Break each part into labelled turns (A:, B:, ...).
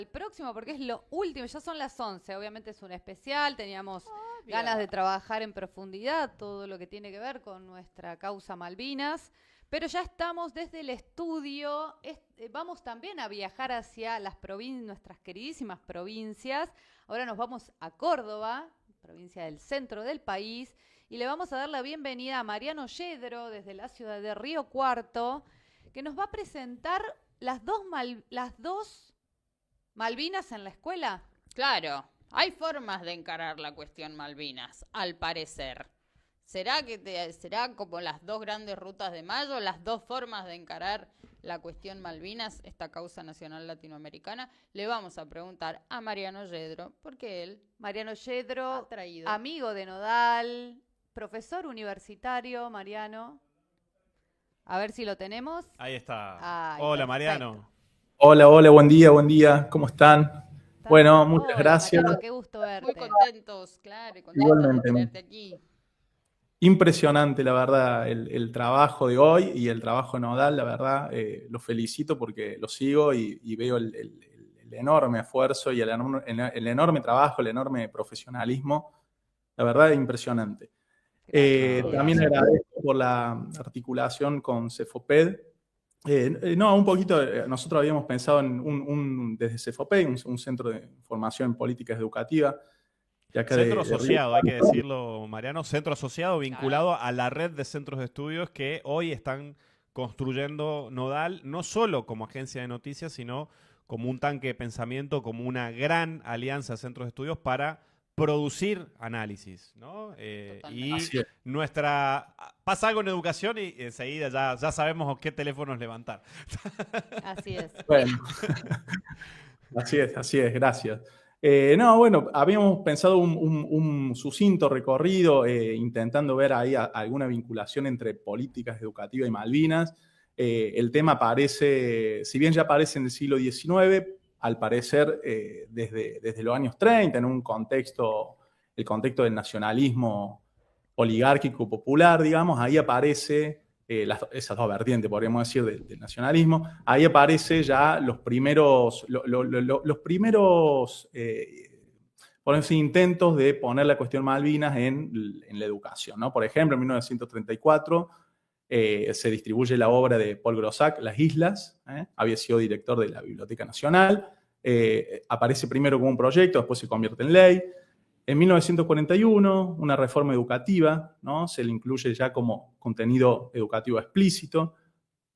A: el próximo porque es lo último, ya son las 11, obviamente es un especial, teníamos ganas de trabajar en profundidad todo lo que tiene que ver con nuestra causa Malvinas, pero ya estamos desde el estudio, vamos también a viajar hacia nuestras queridísimas provincias, ahora nos vamos a Córdoba, provincia del centro del país, y le vamos a dar la bienvenida a Mariano Yedro desde la ciudad de Río Cuarto, que nos va a presentar las dos Malvinas en la escuela.
B: Claro, hay formas de encarar la cuestión Malvinas, al parecer. ¿Será como las dos grandes rutas de Mayo, las dos formas de encarar la cuestión Malvinas, esta causa nacional latinoamericana? Le vamos a preguntar a Mariano Yedro, porque él,
A: Mariano Yedro,
B: ha traído.
A: amigo de Nodal, profesor universitario, Mariano. A ver si lo tenemos.
C: Ahí está.
A: perfecto.
C: Hola, Mariano.
D: Hola, buen día, ¿cómo están? Bueno, muchas gracias.
A: Mariano, qué gusto verte.
B: Muy contentos, claro, y contentos
D: Igualmente.
B: de tenerte aquí.
D: Impresionante, la verdad, el trabajo de hoy y el trabajo de Nodal, la verdad, lo felicito porque lo sigo y veo el enorme esfuerzo y el enorme trabajo, el enorme profesionalismo, la verdad, impresionante. También agradezco por la articulación con Cefoped. Un poquito, nosotros habíamos pensado en desde Cefoped, un centro de formación en políticas educativas.
C: Centro asociado, hay que decirlo, Mariano, centro asociado vinculado a la red de centros de estudios que hoy están construyendo Nodal, no solo como agencia de noticias, sino como un tanque de pensamiento, como una gran alianza de centros de estudios para producir análisis, ¿no? Y pasa algo en educación y enseguida ya sabemos qué teléfonos levantar.
A: Así es.
D: Bueno, así es, gracias. Habíamos pensado un sucinto recorrido intentando ver ahí alguna vinculación entre políticas educativas y Malvinas. El tema aparece, si bien ya aparece en el siglo XIX, al parecer desde los años 30, en el contexto del nacionalismo oligárquico popular, digamos, ahí aparece esas dos vertientes, podríamos decir, del nacionalismo. Ahí aparece ya los primeros intentos de poner la cuestión Malvinas en la educación, ¿no? Por ejemplo, en 1934 se distribuye la obra de Paul Grossac, Las Islas, había sido director de la Biblioteca Nacional, aparece primero como un proyecto, después se convierte en ley. En 1941, una reforma educativa, ¿no? Se le incluye ya como contenido educativo explícito.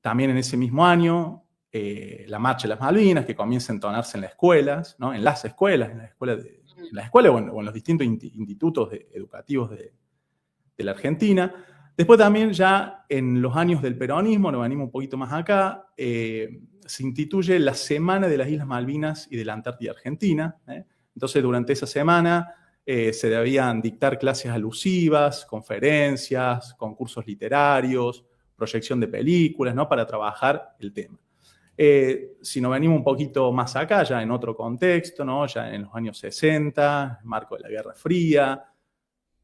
D: También en ese mismo año, la Marcha de las Malvinas, que comienza a entonarse en las escuelas, ¿no? En la escuela o en los distintos institutos educativos de la Argentina. Después también ya en los años del peronismo, nos venimos un poquito más acá, se instituye la Semana de las Islas Malvinas y de la Antártida Argentina. Entonces, durante esa semana se debían dictar clases alusivas, conferencias, concursos literarios, proyección de películas, ¿no? Para trabajar el tema. Si nos venimos un poquito más acá, ya en otro contexto, ¿no? Ya en los años 60, en marco de la Guerra Fría,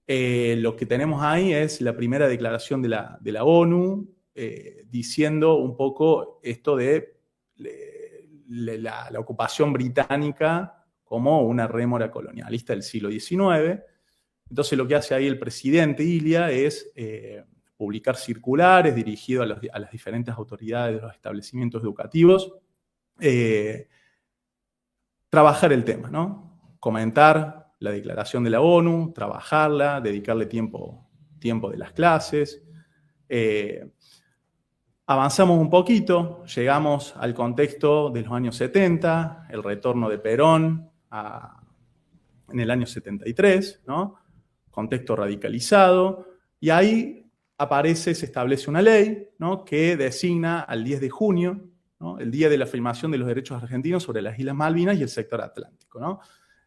D: lo que tenemos ahí es la primera declaración de la ONU diciendo un poco esto de la ocupación británica como una rémora colonialista del siglo XIX. Entonces lo que hace ahí el presidente Ilia es publicar circulares dirigidos a las diferentes autoridades de los establecimientos educativos, trabajar el tema, ¿no? Comentar la declaración de la ONU, trabajarla, dedicarle tiempo de las clases. Avanzamos un poquito, llegamos al contexto de los años 70, el retorno de Perón en el año 73, ¿no? Contexto radicalizado, y ahí se establece una ley, ¿no? Que designa al 10 de junio, ¿no? El Día de la Afirmación de los Derechos Argentinos sobre las Islas Malvinas y el sector atlántico, ¿no?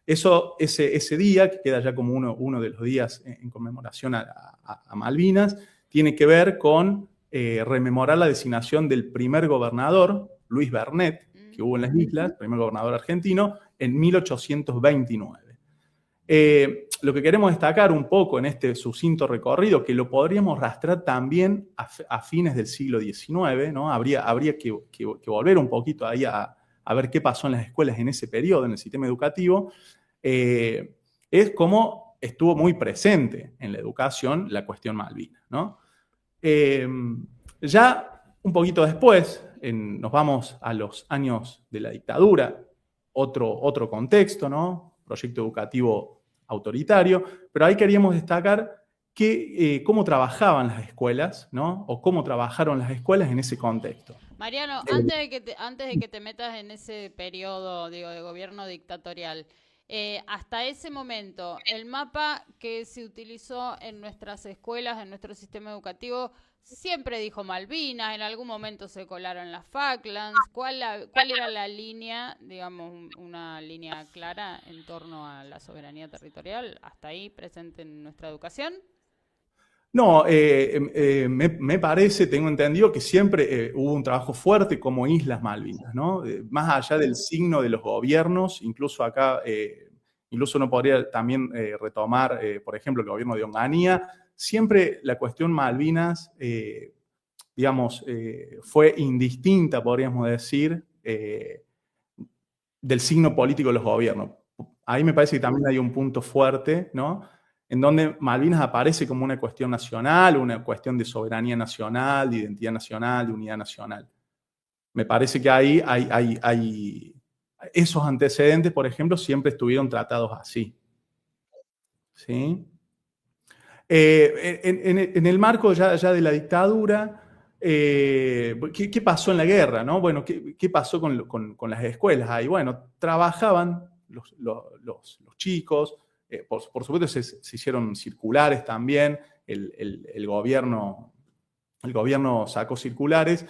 D: Ese día, que queda ya como uno de los días en conmemoración a Malvinas, tiene que ver con rememorar la designación del primer gobernador, Luis Bernet, que hubo en las islas, primer gobernador argentino, en 1829. Lo que queremos destacar un poco en este sucinto recorrido, que lo podríamos rastrear también a fines del siglo XIX, ¿no? Habría que volver un poquito ahí a a ver qué pasó en las escuelas en ese periodo, en el sistema educativo, es cómo estuvo muy presente en la educación la cuestión Malvinas, ¿no? Ya un poquito después, nos vamos a los años de la dictadura, otro contexto, ¿no? Proyecto educativo autoritario, pero ahí queríamos destacar cómo trabajaban las escuelas, ¿no? O cómo trabajaron las escuelas en ese contexto.
B: Mariano, antes de que te metas en ese periodo, digo, de gobierno dictatorial, hasta ese momento, el mapa que se utilizó en nuestras escuelas, en nuestro sistema educativo, siempre dijo Malvinas, en algún momento se colaron las Falklands. ¿Cuál era la línea, digamos, una línea clara en torno a la soberanía territorial, hasta ahí presente en nuestra educación?
D: No, me parece, tengo entendido que siempre hubo un trabajo fuerte como Islas Malvinas, ¿no? Más allá del signo de los gobiernos, incluso acá, incluso uno podría también retomar, por ejemplo, el gobierno de Onganía, siempre la cuestión Malvinas, digamos, fue indistinta, podríamos decir, del signo político de los gobiernos. Ahí me parece que también hay un punto fuerte, ¿no? En donde Malvinas aparece como una cuestión nacional, una cuestión de soberanía nacional, de identidad nacional, de unidad nacional. Me parece que ahí hay esos antecedentes, por ejemplo, siempre estuvieron tratados así. ¿Sí? En el marco ya de la dictadura, ¿qué pasó en la guerra? ¿No? Bueno, ¿qué pasó con las escuelas ahí? Bueno, trabajaban los chicos, por supuesto se hicieron circulares también, el gobierno sacó circulares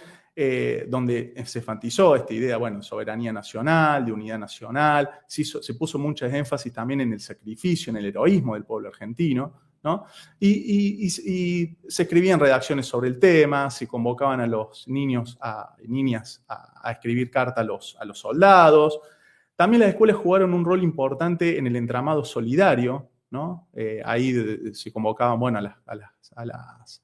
D: donde se enfatizó esta idea, bueno, soberanía nacional, de unidad nacional, se puso mucho énfasis también en el sacrificio, en el heroísmo del pueblo argentino, ¿no? Y se escribían redacciones sobre el tema, se convocaban a los niños y niñas a escribir cartas a los soldados. También las escuelas jugaron un rol importante en el entramado solidario, ¿no? Ahí se convocaban, bueno, a las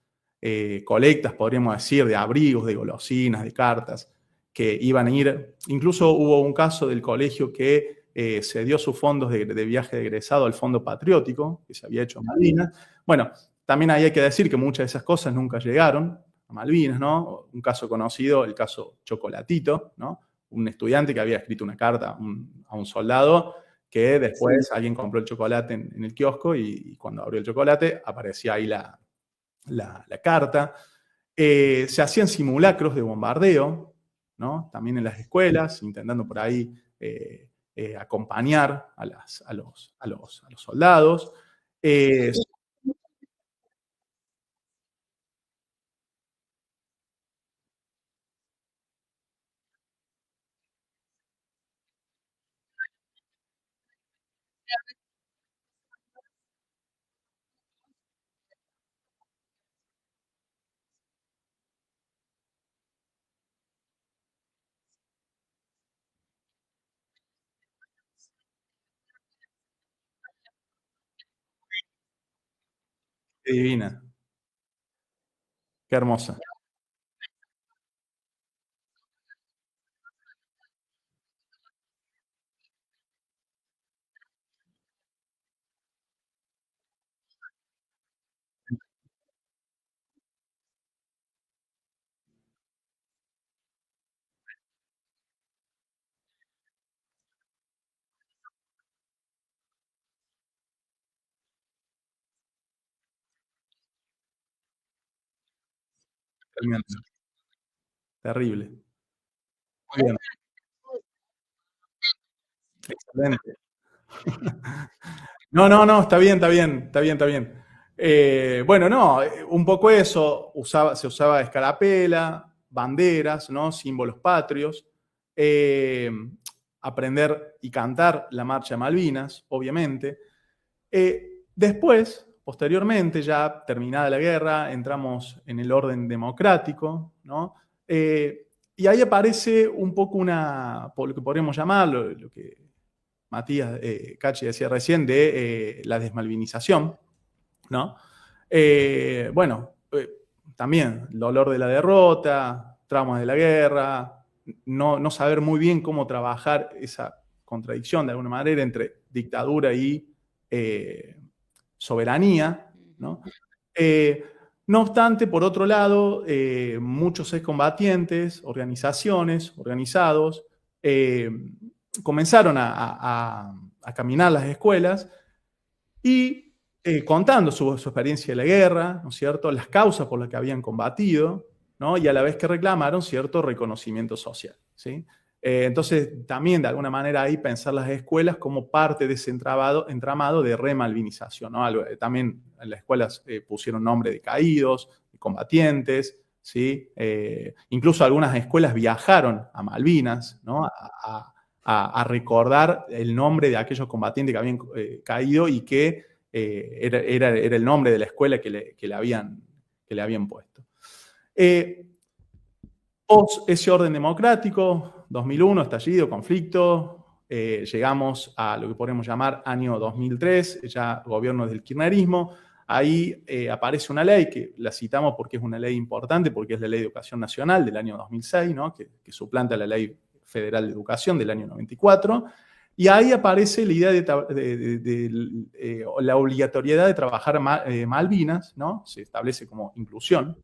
D: colectas, podríamos decir, de abrigos, de golosinas, de cartas, que iban a ir. Incluso hubo un caso del colegio que se dio sus fondos de viaje de egresado al Fondo Patriótico, que se había hecho en Malvinas. Bueno, también ahí hay que decir que muchas de esas cosas nunca llegaron a Malvinas, ¿no? Un caso conocido, el caso Chocolatito, ¿no? Un estudiante que había escrito una carta a un soldado que después alguien compró el chocolate en el kiosco y cuando abrió el chocolate aparecía ahí la carta. Se hacían simulacros de bombardeo, ¿no? También en las escuelas, intentando por ahí acompañar a los soldados. Qué divina, qué hermosa. Tremendo. Terrible. Muy bien. Excelente. No, está bien. Bueno, no, un poco eso, se usaba escarapela, banderas, ¿no? Símbolos patrios, aprender y cantar la marcha Malvinas, obviamente. Después, posteriormente, ya terminada la guerra, entramos en el orden democrático, ¿no? Y ahí aparece un poco por lo que podríamos llamarlo, lo que Matías Cachi decía recién, de la desmalvinización, ¿no? Bueno, también el dolor de la derrota, traumas de la guerra, no saber muy bien cómo trabajar esa contradicción de alguna manera entre dictadura y soberanía, ¿no? No obstante, por otro lado, muchos excombatientes, organizaciones, organizados, comenzaron a caminar las escuelas y contando su experiencia de la guerra, ¿no es cierto?, las causas por las que habían combatido, ¿no?, y a la vez que reclamaron cierto reconocimiento social, ¿sí? Entonces, también de alguna manera ahí pensar las escuelas como parte de ese entramado de remalvinización, ¿no? También en las escuelas pusieron nombre de caídos, de combatientes, ¿sí? Incluso algunas escuelas viajaron a Malvinas, ¿no?, a recordar el nombre de aquellos combatientes que habían caído y que era el nombre de la escuela que le habían puesto. Post ese orden democrático, 2001, estallido, conflicto, llegamos a lo que podemos llamar año 2003, ya gobierno del kirchnerismo. Ahí aparece una ley que la citamos porque es una ley importante, porque es la Ley de Educación Nacional del año 2006, ¿no?, que suplanta la Ley Federal de Educación del año 94. Y ahí aparece la idea de la obligatoriedad de trabajar Malvinas, ¿no? Se establece como inclusiva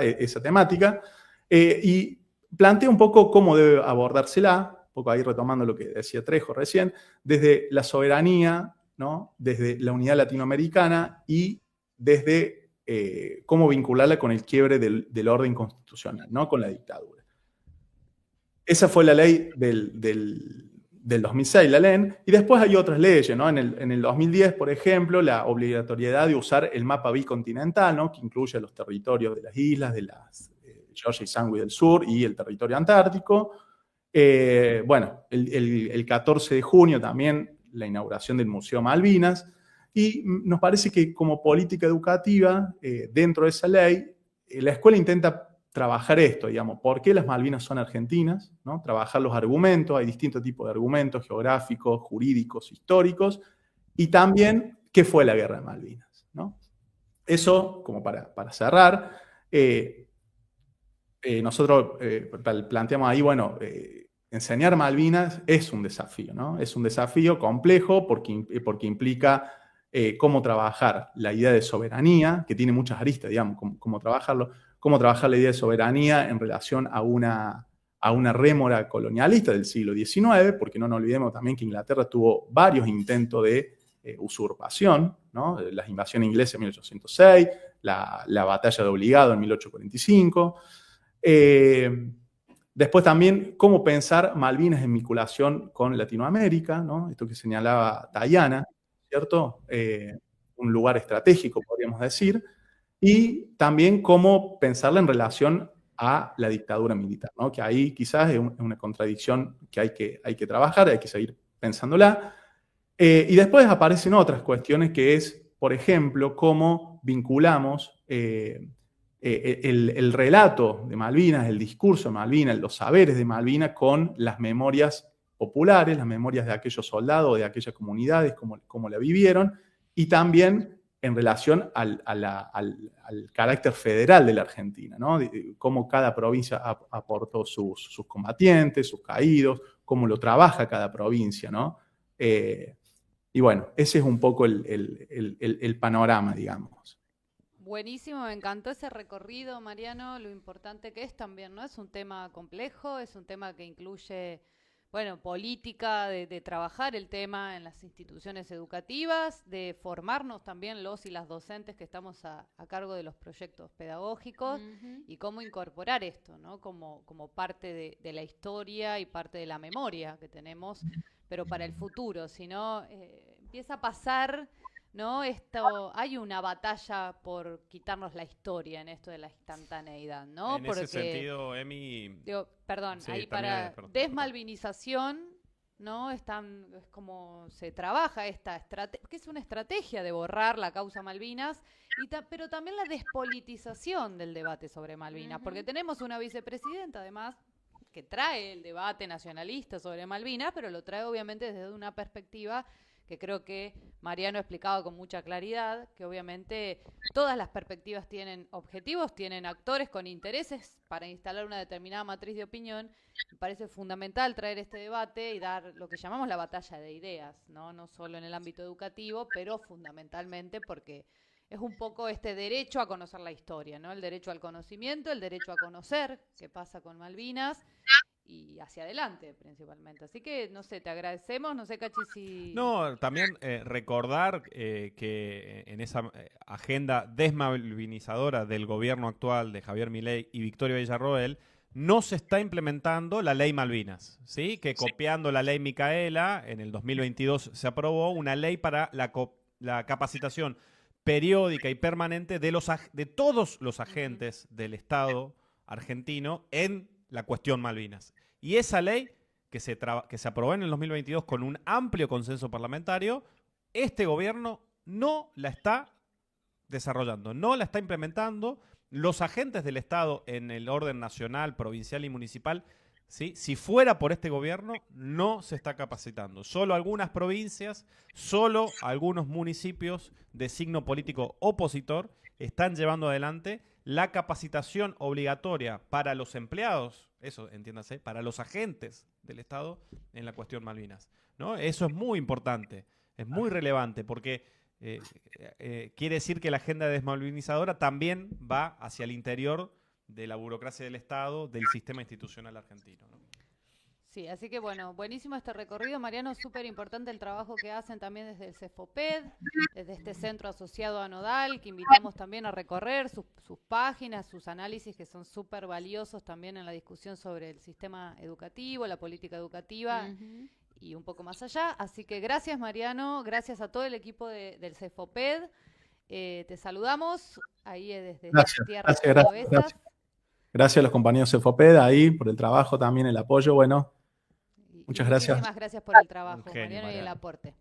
D: esa temática, y plantea un poco cómo debe abordársela, un poco ahí retomando lo que decía Trejo recién, desde la soberanía, ¿no?, desde la unidad latinoamericana y desde cómo vincularla con el quiebre del orden constitucional, ¿no?, con la dictadura. Esa fue la ley del 2006, la LEN, y después hay otras leyes, ¿no? En el 2010, por ejemplo, la obligatoriedad de usar el mapa bicontinental, ¿no?, que incluye los territorios de las islas, de las Georgia y Sandwich del sur y el territorio antártico. Bueno, el 14 de junio también la inauguración del Museo Malvinas, y nos parece que como política educativa, dentro de esa ley, la escuela intenta trabajar esto, digamos, por qué las Malvinas son argentinas, ¿no? Trabajar los argumentos, hay distintos tipos de argumentos geográficos, jurídicos, históricos, y también qué fue la Guerra de Malvinas, ¿no? Eso, como para cerrar, nosotros planteamos ahí, bueno, enseñar Malvinas es un desafío, ¿no? Es un desafío complejo porque implica cómo trabajar la idea de soberanía, que tiene muchas aristas, digamos, cómo trabajar la idea de soberanía en relación a una rémora colonialista del siglo XIX, porque no nos olvidemos también que Inglaterra tuvo varios intentos de usurpación, ¿no? Las invasiones inglesas en 1806, la batalla de Obligado en 1845. Después también cómo pensar Malvinas en vinculación con Latinoamérica, ¿no? Esto que señalaba Dayana, ¿cierto? Un lugar estratégico, podríamos decir. Y también cómo pensarla en relación a la dictadura militar, ¿no? Que ahí quizás es una contradicción que hay que trabajar, hay que seguir pensándola. Y después aparecen otras cuestiones que es, por ejemplo, cómo vinculamos el relato de Malvinas, el discurso de Malvinas, los saberes de Malvinas con las memorias populares, las memorias de aquellos soldados, de aquellas comunidades, cómo la vivieron, y también en relación al carácter federal de la Argentina, ¿no? Cómo cada provincia aportó sus combatientes, sus caídos, cómo lo trabaja cada provincia, ¿no? Y bueno, ese es un poco el panorama, digamos.
A: Buenísimo, me encantó ese recorrido, Mariano, lo importante que es también, ¿no? Es un tema complejo, es un tema que incluye, bueno, política, de trabajar el tema en las instituciones educativas, de formarnos también los y las docentes que estamos a cargo de los proyectos pedagógicos, y cómo incorporar esto, ¿no? Como parte de la historia y parte de la memoria que tenemos, pero para el futuro, si no, empieza a pasar, ¿no? Hay una batalla por quitarnos la historia en esto de la instantaneidad, ¿no?
C: En ese sentido, Emi...
A: Perdón,
C: sí,
A: ahí para desmalvinización, ¿no? Es como se trabaja esta estrategia, que es una estrategia de borrar la causa Malvinas, pero también la despolitización del debate sobre Malvinas, porque tenemos una vicepresidenta, además, que trae el debate nacionalista sobre Malvinas, pero lo trae obviamente desde una perspectiva que creo que Mariano ha explicado con mucha claridad, que obviamente todas las perspectivas tienen objetivos, tienen actores con intereses para instalar una determinada matriz de opinión. Me parece fundamental traer este debate y dar lo que llamamos la batalla de ideas, no solo en el ámbito educativo, pero fundamentalmente porque es un poco este derecho a conocer la historia, ¿no? El derecho al conocimiento, el derecho a conocer qué pasa con Malvinas y hacia adelante principalmente. Así que, no sé, te agradecemos. No sé, Cachi, si...
C: No, también recordar que en esa agenda desmalvinizadora del gobierno actual de Javier Milei y Victoria Villarroel, no se está implementando la ley Malvinas, ¿sí? Que copiando la ley Micaela, en el 2022 se aprobó una ley para la capacitación periódica y permanente de todos los agentes del Estado argentino en la cuestión Malvinas. Y esa ley que se aprobó en el 2022 con un amplio consenso parlamentario, este gobierno no la está desarrollando, no la está implementando. Los agentes del Estado en el orden nacional, provincial y municipal, ¿sí? Si fuera por este gobierno, no se está capacitando. Solo algunas provincias, solo algunos municipios de signo político opositor están llevando adelante la capacitación obligatoria para los empleados, eso entiéndase, para los agentes del Estado en la cuestión Malvinas, ¿no? Eso es muy importante, es muy relevante, porque quiere decir que la agenda desmalvinizadora también va hacia el interior de la burocracia del Estado, del sistema institucional argentino, ¿no?
A: Sí, así que bueno, buenísimo este recorrido, Mariano, súper importante el trabajo que hacen también desde el CEFOPED, desde este centro asociado a Nodal, que invitamos también a recorrer sus páginas, sus análisis, que son súper valiosos también en la discusión sobre el sistema educativo, la política educativa y un poco más allá. Así que gracias, Mariano, gracias a todo el equipo del CEFOPED. Te saludamos ahí desde tierras cordobesas.
D: Gracias a los compañeros CEFOPED ahí por el trabajo, también el apoyo. Bueno, muchas gracias.
A: Muchísimas gracias por el trabajo, Mariano, y el aporte.